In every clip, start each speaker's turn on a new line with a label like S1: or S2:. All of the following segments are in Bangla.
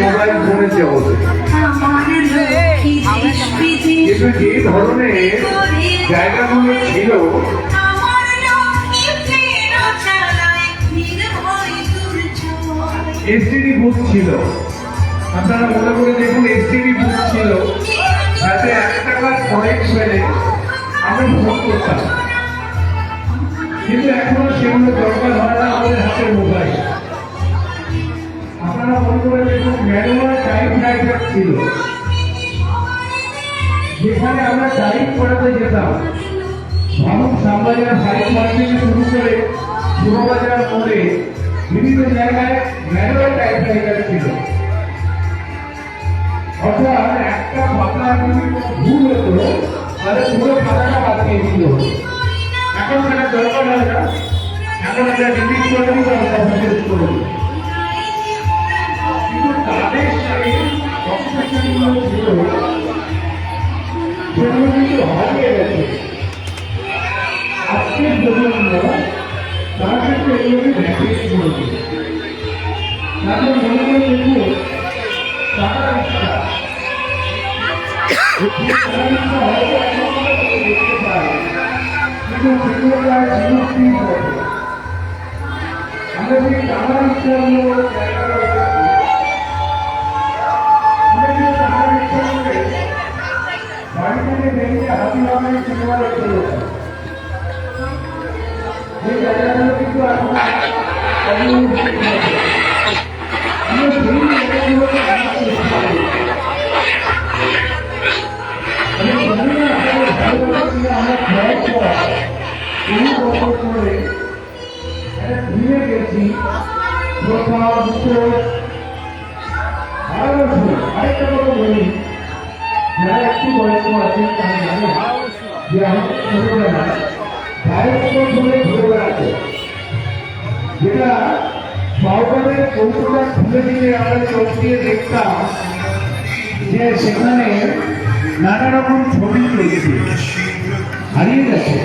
S1: মোবাইল ফোনের জগতে কিন্তু যে ধরনের জায়গাগুলো ছিল এসটিডি বুথ ছিল, আপনারা মনে করে দেখুন এসটিডি বুথ ছিল, তাতে 1 টাকার কয়েন ফেলে আমরা ভোট করতাম। কিন্তু এখনো সেগুলো দরকার হয় না, আমাদের হাতে মোবাইল। আপনারা মনে করে দেখুন ম্যানুয়াল টাইপ রাইটার ছিল, যেখানে আমরা টাইপ করাতে যেতাম। ভারত সাম্রাজ্যের হাই মার্কেট শুরু করে শোভাবাজার মোড়ে বিভিন্ন জায়গায় ম্যানুয়াল টাইপ রাইটার ছিল। অর্থাৎ একটা পাতা যদি ভুল হতো তাহলে পুরো পাতাটা বাদ দিয়ে দিল। এখন সেটা দরকার হয় না, এখন আমরা ডিলিট করে দিই বা কপি করে দিই। কিন্তু তাদের সাথে কম্পিটিশনগুলো ছিল, সেগুলো কিন্তু হারিয়ে গেছে। আজকের প্রজন্ম তার ক্ষেত্রে এগুলোকে ব্যাখ্যা করেছে। তাদের মনে করে দেখুন টাকা ইচ্ছা হয়তো দেখতে পারে, কিন্তু সেগুলো প্রায় বিলুপ্তি ঘটে। আমরা যে টাকার ইচ্ছাগুলো জায়গা রয়েছে, আমরা যে টাকার ইচ্ছা করে বাড়ি থেকে বেরিয়ে হাতি বাগানে সিনেমা দেখতে যেতাম। এই জায়গাগুলো কিন্তু এখন আমরা সেই জায়গাগুলোকে আমরা খরচ করা এই বছর করে ঘুরে গেছি। আরেকটা কথা বলি, যারা একটু বয়স্ক আছেন তারা জানেন যে আমাদের ছোটবেলায় ভারতবর্ষ ধরে ঘুরে বেড়াচ্ছে, যেটা সরকারের কৌশলটা খুলে দিলে আমরা চোখ দিয়ে দেখতাম যে সেখানে নানা রকম ছবি রয়েছে, হারিয়ে গেছে।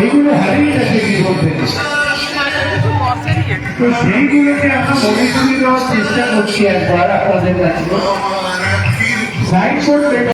S1: এইগুলো হারিয়ে গেছে জীবন থেকে। তো সেইগুলোকে আমরা মনে করিয়ে দেওয়ার চেষ্টা করছি একবার আপনাদের কাছে।